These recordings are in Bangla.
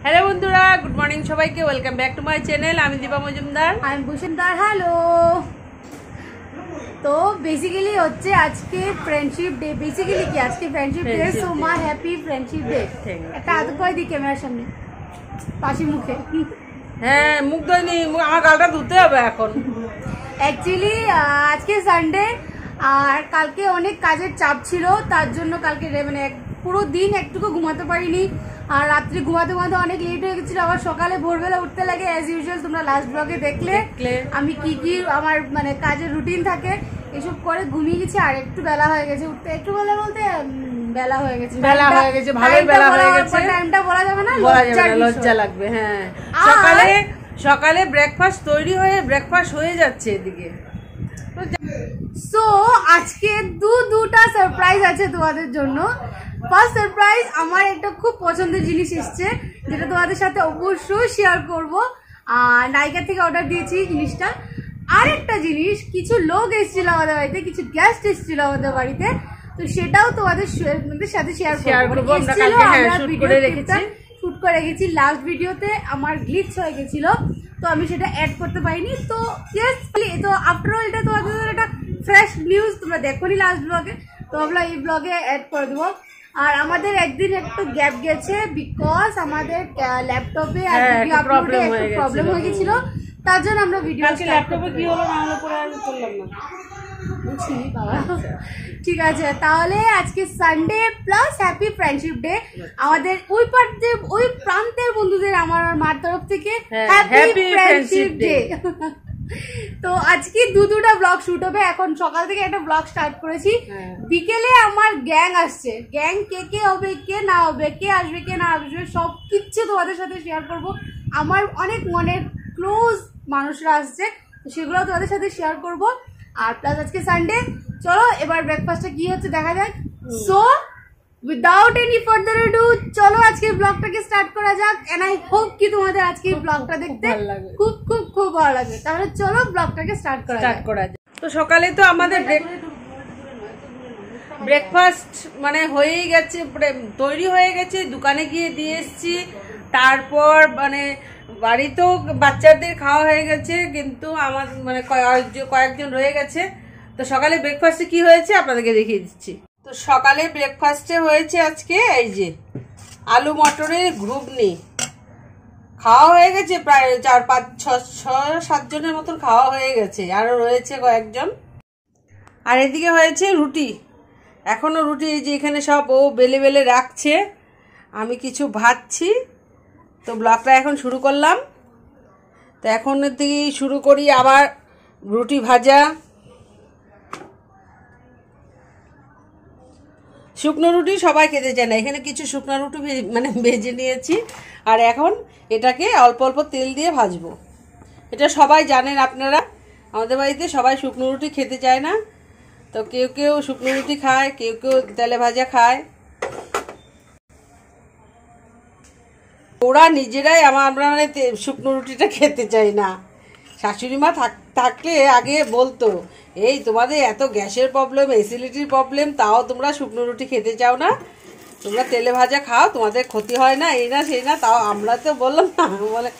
হ্যালো বন্ধুরা, গুড মর্নিং সবাইকে। Welcome back to my channel. আমি দীপা মজুমদার। আমি ভূষণদার। হ্যালো। তো বেসিক্যালি হচ্ছে আজকে ফ্রেন্ডশিপ ডে। বেসিক্যালি কি আজকে ফ্রেন্ডশিপ ডে। সো মা হ্যাপি ফ্রেন্ডশিপ ডে। একটা আদর করে দিই ক্যামেরার সামনে, পাশি মুখে। হ্যাঁ, মুখ ধোয়নি, আমার গালটা ধুতে হবে এখন। অ্যাকচুয়ালি আজকে সানডে আর কালকে অনেক কাজের চাপ ছিল, তার জন্য কালকে মানে পুরো দিন একটুকু ঘুমাতে পারিনি। আর রাত্রি ঘুমাতে ঘুমাতে অনেক লেট হয়ে গেছিল। আবার সকালে ভোরবেলা উঠতে লাগে অ্যাজ ইউজুয়াল। তোমরা লাস্ট ব্লগে দেখলে আমি কি আমার মানে কাজের রুটিন থাকে, এসব করে ঘুমিয়ে গেছি। আর একটু বেলা হয়ে গেছে উঠতে, একটু বেলা বলতে বেলা হয়ে গেছে, ভালোই বেলা হয়ে গেছে। টাইমটা বলা যাবে না, লজ্জা লাগবে। হ্যাঁ, সকালে ব্রেকফাস্ট তৈরি হয়ে ব্রেকফাস্ট হয়ে যাচ্ছে এদিকে। সো আজকে দুটা সারপ্রাইজ আছে তোমাদের জন্য। ফার্স্ট সারপ্রাইজ, আমার একটা খুব পছন্দের জিনিস এসছে, যেটা তোমাদের সাথে অবশ্যই শেয়ার করব। নাইকা থেকে অর্ডার দিয়েছি জিনিসটা। আরেকটা জিনিস, কিছু লোক এসেছিল আমাদের বাড়িতে, কিছু গেস্ট এসেছিল আমাদের বাড়িতে, তো সেটাও তোমাদের সাথে শেয়ার করবো। শুট করে রেখেছি। লাস্ট ভিডিওতে আমার গ্লিচ হয়ে গেছিল, তো আমি সেটা অ্যাড করতে পারিনি। তো তো আফটার অল এটা তোমাদের একটা ফ্রেশ নিউজ, তোমরা দেখোনি লাস্ট ব্লগে, তো আমরা এই ব্লগে অ্যাড করে দেবো। আর আমাদের একদিন একটু গ্যাপ গেছে, বিকজ আমাদের ল্যাপটপে আর ভিডিও আপলোডে একটু প্রবলেম হয়ে গেছিল, তার জন্য আমরা ভিডিও ল্যাপটপে কি হলো না হলো পরে আর করলাম না। বুঝিনি বাবা। ঠিক আছে, তাহলে আজকে Sunday plus happy friendship day. আমাদের ওই প্রান্তের বন্ধুদের আমার মার তরফ থেকে হ্যাপি ফ্রেন্ডশিপ ডে। তো আজকে দুটা ব্লগ শুট হবে। এখন সকাল থেকে একটা ব্লগ স্টার্ট করেছি, বিকেলে আমার গ্যাং আসছে। গ্যাং কে হবে, কে না হবে, কে আসবে কে না আসবে, সব কিছু তোমাদের সাথে শেয়ার করব। আমার অনেক মনের ক্লোজ মানুষরা আসছে, তো সেগুলো তোমাদের সাথে শেয়ার করব। আর প্লাস আজকে সানডে, চলো এবার ব্রেকফাস্টটা কি হচ্ছে দেখা যাক। So without any further edu, চলো আজকে ব্লগটাকে স্টার্ট করা যাক। এন্ড আই হোপ কি তোমাদের আজকে ব্লগটা দেখতে খুব খুব খুব ভালো লাগবে। তাহলে চলো ব্লগটাকে স্টার্ট করা যাক। তো সকালে তো আমাদের ব্রেকফাস্ট মানে হয়েই গেছে, তৈরি হয়ে গেছে, দোকানে গিয়ে দিয়ে এসছি। তারপর মানে বাড়িতেও বাচ্চাদের খাওয়া হয়ে গেছে, কিন্তু আমার মানে কয়েকজন রয়ে গেছে। তো সকালে ব্রেকফাস্টে কি হয়েছে আপনাদেরকে দেখিয়ে দিচ্ছি। তো সকালে ব্রেকফাস্টে হয়েছে আজকে এই যে আলু মটরের ঘুগনি। খাওয়া হয়ে গেছে প্রায় 4-5-6-7 জনের মতন খাওয়া হয়ে গেছে, আরো রয়েছে কয়েকজন। আর এদিকে হয়েছে রুটি। এখনো রুটি এই যে এখানে সব ও বেলে বেলে রাখছে, আমি কিছু ভাজছি। তো ব্লগটা এখন শুরু করলাম। তো এখন থেকে শুরু করি আবার রুটি ভাজা। শুকনো রুটি সবাই খেতে চায় না, এখানে কিছু শুকনো রুটি মানে ভেজে নিয়েছি। আর এখন এটাকে অল্প অল্প তেল দিয়ে ভাজবো। এটা সবাই জানেন আপনারা, আমাদের বাড়িতে সবাই শুকনো রুটি খেতে চায় না। তো কেউ কেউ শুকনো রুটি খায়, কেউ কেউ তেলে ভাজা খায়। ওরা নিজেরাই আমরা মানে শুকনো রুটিটা খেতে চাই না। শাশুড়ি মা থাকলে আগে বলতো, এই তোমাদের এত গ্যাসের প্রবলেম, অ্যাসিডিটির প্রবলেম, তাও তোমরা শুকনো রুটি খেতে চাও না, তোমরা তেলে ভাজা খাও, তোমাদের ক্ষতি হয় না, এই না সেই না। তাও আমরা তো বললাম না, বলে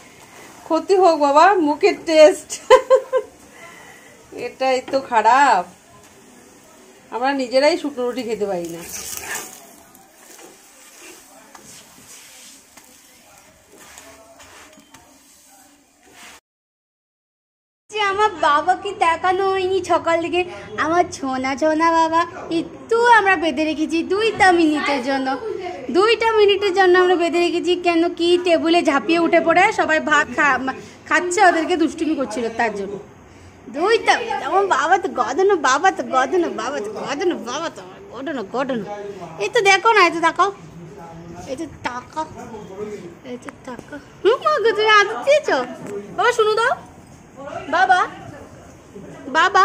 ক্ষতি হোক বাবা, মুখের টেস্ট। এটাই তো খারাপ, আমরা নিজেরাই শুকনো রুটি খেতে পারি না। আমার বাবাকে দেখানো হয়নি সকাল থেকে। আমার ছোনা বাবা একটু আমরা বেঁধে রেখেছি 2টা মিনিটের জন্য। 2টা মিনিটের জন্য আমরা বেঁধে রেখেছি, কেন কি টেবিলে ঝাঁপিয়ে উঠে পড়ে সবাই ভাত খাচ্ছে, ওদেরকে দুষ্টুমি করছিল তার জন্য। 2টা আমার বাবা তো গদনো, বাবা তো গদনো, বাবা তো গদনো, বাবা তো গডনো। এই তো দেখো না, এই তো তাকাও, এই তো তাকাও, এই তো তাকাও। তুমি আদর দিয়েছ বাবা, শুনু দাও বাবা, বাবা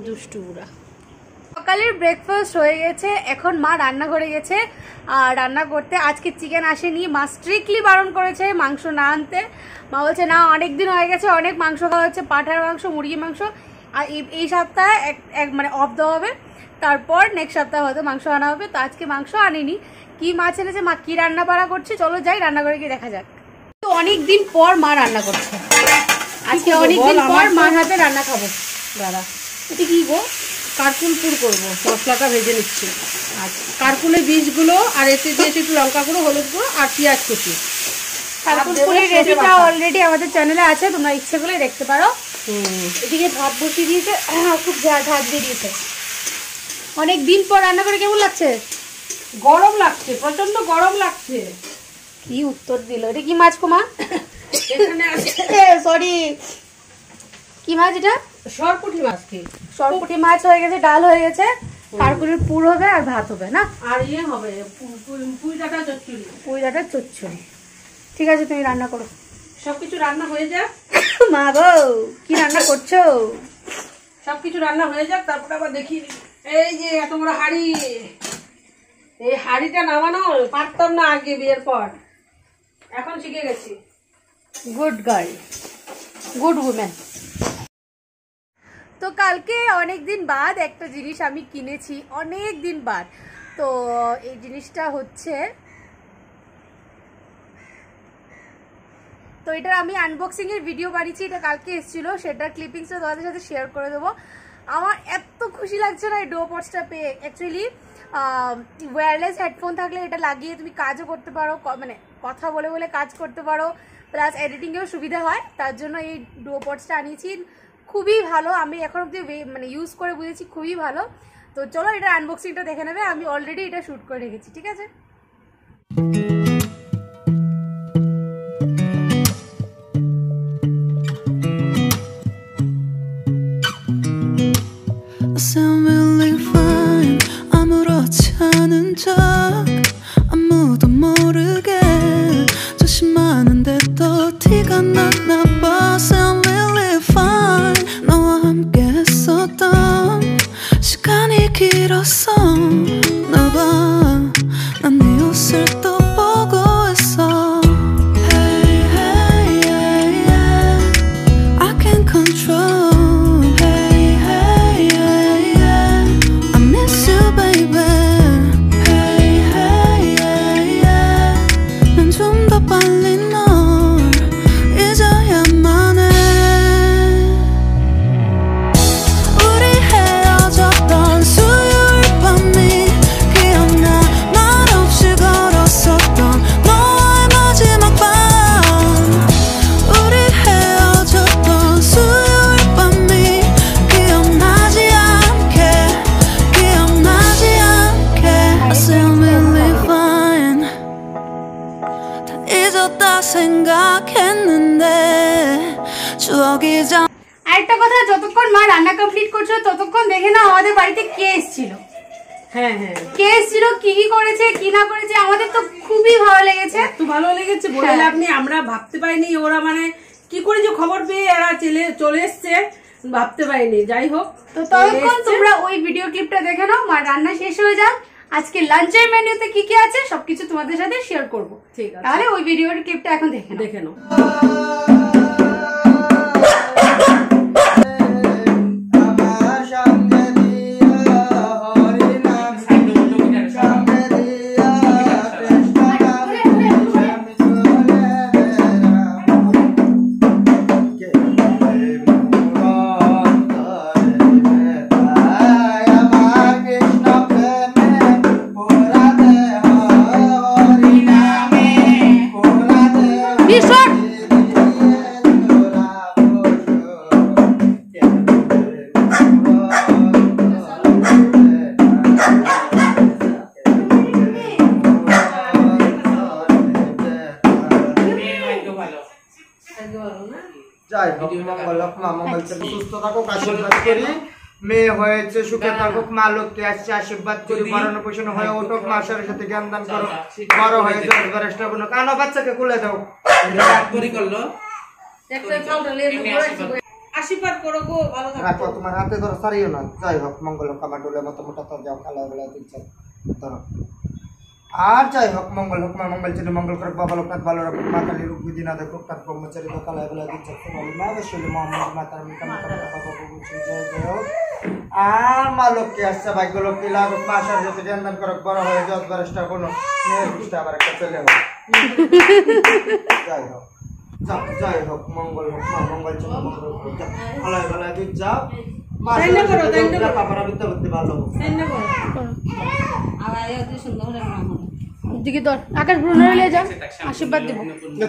দুষ্টু বুড়া। সকালের ব্রেকফাস্ট হয়ে গেছে, এখন মা রান্না করে গেছে। আর রান্না করতে আজকে চিকেন আসেনি, মা স্ট্রিক্টলি বারণ করেছে মাংস না আনতে। মা বলছে না, অনেক দিন হয়ে গেছে, অনেক মাংস খাওয়া হচ্ছে, পাঁঠার মাংস, মুরগির মাংস। আর এই সপ্তাহে এক মানে অফ দেওয়া হবে, তারপর নেক্সট সপ্তাহে হয়তো মাংস আনা হবে। তো আজকে মাংস আনেনি, কি মাছ এনেছে, মা কি রান্না বাড়া করছে, চলো যাই রান্নাঘরে গিয়ে দেখা যাক। তো অনেকদিন পর মা রান্না করছে, আজকে অনেকদিন পর মার হাতে রান্না খাবো। দাঁড়া, এটা কি গো? কারকুল পুর করবো, মশলাটা ভেজে নিচ্ছি। আচ্ছা, কারকুলের বীজগুলো আর এতে দিয়েছি একটু লঙ্কা গুঁড়ো, হলুদ গুঁড়ো আর পেঁয়াজ কুচি। কারকুলের রেসিপিটা অলরেডি আমাদের চ্যানেলে আছে, তোমরা ইচ্ছে করলে দেখতে পারো। এদিকে ভাত বসিয়ে দিয়েছে, খুব ঝাঁজ দিয়ে দিয়েছে। অনেক দিন পর রান্না করে কেমন লাগছে? গরম লাগছে, প্রচন্ড গরম লাগছে। কি উত্তর দিল? এটা কি মাছ কোমা? এখানে আছে, সরি, কি মাছ এটা? সরপুঁটি মাছ। কি সরপুঁটি মাছ হয়ে গেছে, ডাল হয়ে গেছে, কারকুলের পুর হবে আর ভাত হবে না, আর ইয়ে হবে পুঁই ডাঁটা চচ্চড়ি। পুঁই ডাঁটার চচ্চড়ি। ঠিক আছে, তুমি রান্না করো। সবকিছু রান্না হয়ে যাক। মা গো, কি রান্না করছো? সবকিছু রান্না হয়ে যাক, তারপরে আবার দেখি। এই যে এত বড় হাঁড়ি, এই হাঁড়িটা নামানো পারতাম না আগে বিয়ের পর, এখন শিখে গেছি। Good girl, good women. তো কালকে অনেক দিন বাদ একটা জিনিস আমি কিনেছি, অনেক দিন বাদ। তো এই জিনিসটা হচ্ছে, তো এটার আমি আনবক্সিং এর ভিডিও বানিয়েছি, এটা কালকে এসেছিল, সেটার ক্লিপিংসটা তোমাদের সাথে শেয়ার করে দেবো। আমার এত খুশি লাগছে না এই ডুওপডসটা পেয়ে। অ্যাকচুয়ালি ওয়্যারলেস হেডফোন থাকলে এটা লাগিয়ে তুমি কাজও করতে পারো, মানে কথা বলে বলে কাজ করতে পারো, প্লাস এডিটিংয়েও সুবিধা হয়। তার জন্য এই ডুওপডসটা আনিয়েছি, খুবই ভালো। আমি এখন অব্দি মানে ইউজ করে বুঝেছি খুবই ভালো। তো চলো এটার আনবক্সিংটা দেখে নেবে, আমি অলরেডি এটা শ্যুট করে রেখেছি, ঠিক আছে? sound really fine 아무렇지 않은 척 아무도 모르게 조심하는데 또 티가 났나 봐 sound really fine 너와 함께 했었던 시간이 길었어 나 봐 난 네 옷을 또 보고 있어 Hey hey yeah yeah I can't control আরেকটা কথা, যতক্ষণ মা রান্না কমপ্লিট করছো ততক্ষণ দেখে না আমাদের বাড়িতে কে এসেছিল। হ্যাঁ হ্যাঁ, কে এসেছিল, কি কি করেছে কি না করেছে, আমাদের তো খুবই ভালো লেগেছে। এত ভালো লেগেছে বলে লাভ নেই, আমরা ভাবতে পারিনি ওরা মানে কি করে যে খবর পেয়ে এরা চলে এসছে, ভাবতে পারিনি। যাই হোক, তো ততক্ষণ তোমরা ওই ভিডিও ক্লিপটা দেখে নাও, মা রান্না শেষ হয়ে যাক, আজকে লাঞ্চের মেনুতে কি কি আছে সবকিছু তোমাদের সাথে শেয়ার করবো। ঠিক আছে, তাহলে ওই ভিডিওর ক্লিপটা এখন দেখে নাও। যাই হোক, মঙ্গল হোক, মা মঙ্গল থেকে সুস্থ থাকুক, আশীর্বাদ করি। মেয়ে হয়েছে সুখে থাকুক, মা লোককে আসছে আশীর্বাদ করি, ভরণ পোষণ হয়ে উঠুক, মা সরস্বতী জ্ঞান দান করো, বড় হয়ে যাও, বরেষ্ট বনো, কানো বাচ্চাকে কুলে দাও। আশীর্বাদ করো গো, ভালো থাকো, তোমার হাতে ধরো, সারিও না। যাই হোক, মঙ্গল হোক, আমার ডোলে মতো মোটা তো যাও, কালো বেলা দিচ্ছে ধরো। আর যাই হোক, মঙ্গল হোক, মা মঙ্গল চিনি মঙ্গল করুক, বাবা লোকনাথ ভালো রাখুক, মা কালী রূপ বিধি না দেখুক, তার ব্রহ্মচারী তো কালো বেলা দিচ্ছে, মা বসলে মহামন্ত্রী মাতার মিকা বাবা জয় জয় হোক। আর মা লক্ষ্মী আসছে, ভাগ্য লক্ষ্মী লাগুক, মা সরস্বতী জ্ঞান করুক, বড় হয়ে যত বরেষ্টা কোনো মেয়ের পুষ্টা আবার একটা ছেলে হোক। যাই হোক মঙ্গল হোক, মা মঙ্গল চন্দ্র মঙ্গল হোক, ভালো ভালো দুধ যাও, মা পাপারা বিদ্যা বুদ্ধি ভালো হোক। দিকে তোর আকাশ ব্রুনারে নিয়ে যা, আশীর্বাদ দেবো।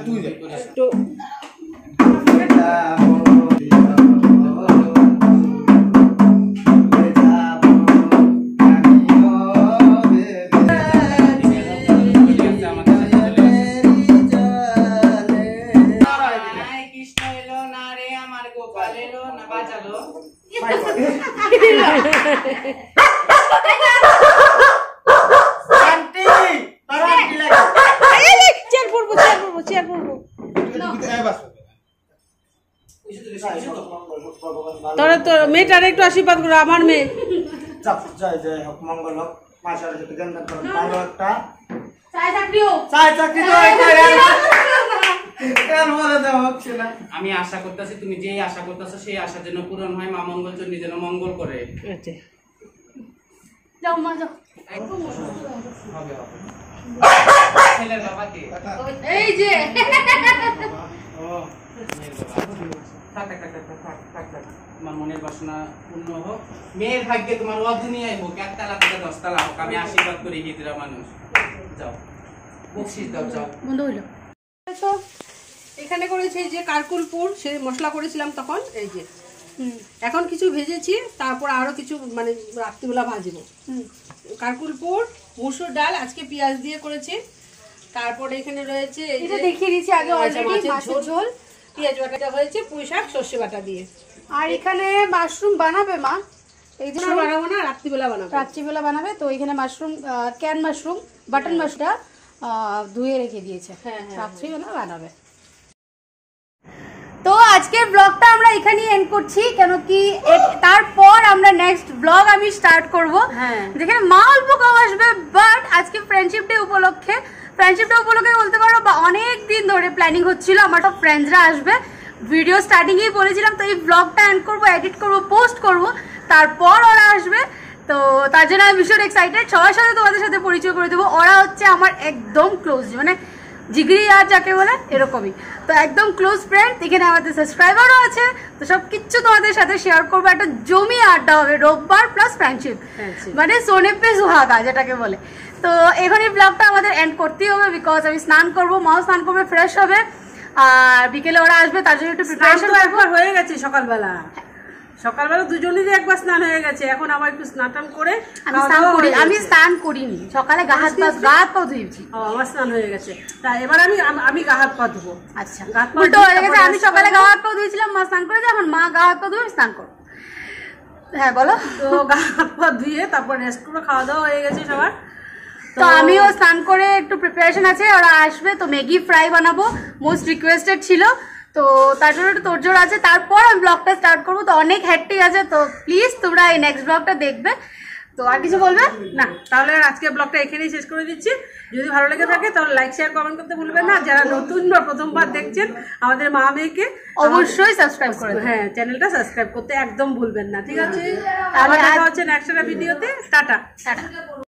তুই যা তোরা তোর মেয়েটার একটু আশীর্বাদ করো, আমার মেয়ে। জয় জয় হোক, মঙ্গল হোক, মা সরস্বতী জ্ঞান করুক, ভালো একটা আমি আশা করতেছি তুমি যেই আশা করতেছো সেই আশা যেন পূরণ হয়, মা মঙ্গল চন্ডী যেন মঙ্গল করে। যাও মা যাও। ছেলের বাবাকে এই যে তোমার মনের বাসনা পূর্ণ হোক, মেয়ের ভাগ্যে তোমার অদুনিয়ায় হোক, 1 তালা থেকে 10 তালা হোক, আমি আশীর্বাদ করি হিজড়া মানুষ। যাও বকশিস দাও, যাও। বন্ধ হইলো। তো এখানে করেছি এই যে কারকুলপুর, সেই মশলা করেছিলাম তখন, এই যে এখন কিছু ভেজেছি, তারপর আরো কিছু মানে রাত্রিবেলা ভাজবো। কারকুলপুর, মুসুর ডাল, আজকে পেঁয়াজ দিয়ে করেছি। তারপরে এখানে রয়েছে এই এটা যে দেখিয়ে দিয়েছি আগে অলরেডি, মাছের ঝোল, পেঁয়াজ বাটা হয়েছে, পুঁই শাক সর্ষে বাটা দিয়ে। আর এখানে মাশরুম বানাবে মা, এই যে বানাবো না, রাত্রিবেলা বানাবো। রাত্রিবেলা বানাবে। তো এখানে মাশরুম, ক্যান মাশরুম, বাটন মাশরুমটা ধুয়ে রেখে দিয়েছে, রাত্রিবেলা বানাবে। তো আজকের ব্লগটা আমরা এখানেই এন্ড করছি, কেন কি তারপর আমরা নেক্সট ব্লগ আমি স্টার্ট করব, যেখানে মা অল্প কম আসবে। বাট আজকে ফ্রেন্ডশিপ ডে উপলক্ষে বলতে পারো বা অনেক দিন ধরে প্ল্যানিং হচ্ছিল, আমার সব ফ্রেন্ডসরা আসবে, ভিডিও স্টার্টিংয়েই বলেছিলাম। তো এই ব্লগটা এন্ড করবো, এডিট করব, পোস্ট করব, তারপর ওরা আসবে। তো তার জন্য আমি ভীষণ এক্সাইটেড, সবার সাথে তোমাদের সাথে পরিচয় করে দেবো। ওরা হচ্ছে আমার একদম ক্লোজ, মানে জিগরি আর যাকে বলে এরকমই, তো একদম ক্লোজ ফ্রেন্ড। এখানে আমাদের সাবস্ক্রাইবারও আছে, তো সব কিছু তোমাদের সাথে শেয়ার করবো। একটা জমি আড্ডা হবে রোববার প্লাস ফ্রেন্ডশিপ, মানে সোনে পে সুহাগা যেটাকে বলে। তো এখন এই ব্লগটা আমাদের এন্ড করতেই হবে, বিকজ আমি স্নান করবো, মাও স্নান করবে, ফ্রেশ হবে, আর বিকেলে ওরা আসবে, তার জন্য একটু প্রিপারেশন একবার হয়ে গেছে সকালবেলা দুজনেরই একবার স্নান হয়ে গেছে, এখন আবার একটু স্নান টান করে। আমি স্নান করিনি সকালে, গা হাত পা ধুয়েছি। আমার স্নান হয়ে গেছে, তা এবার আমি গা হাত পা ধুবো। আচ্ছা, উল্টো হয়ে গেছে, আমি সকালে গা হাত পা ধুয়েছিলাম, মা স্নান করেছে, এখন মা গা হাত পা ধুয়ে স্নান করো। হ্যাঁ বলো। তো গা হাত পা ধুয়ে তারপর রেস্ট করে খাওয়া দাওয়া হয়ে গেছে সবার। তো আমিও স্নান করে একটু প্রিপারেশন আছে, ওরা আসবে, তো ম্যাগি ফ্রাই বানাবো, মোস্ট রিকোয়েস্টেড ছিল, তো তার জন্য একটু তোড়জোড় আছে। তারপর আমি ব্লগটা স্টার্ট করবো, তো অনেক হ্যাট্রিক আছে, তো প্লিজ তোমরা এই নেক্সট ব্লগটা দেখবে। তো আর কিছু বলবে না? তাহলে আজকে ব্লগটা এখানেই শেষ করে দিচ্ছি। যদি ভালো লেগে থাকে তাহলে লাইক শেয়ার কমেন্ট করতে ভুলবেন না। যারা নতুন বা প্রথমবার দেখছেন আমাদের মা মেয়েকে, অবশ্যই সাবস্ক্রাইব করে দেবেন। হ্যাঁ, চ্যানেলটা সাবস্ক্রাইব করতে একদম ভুলবেন না, ঠিক আছে? আবার দেখা হচ্ছে নেক্সট একটা ভিডিওতে। টাটা।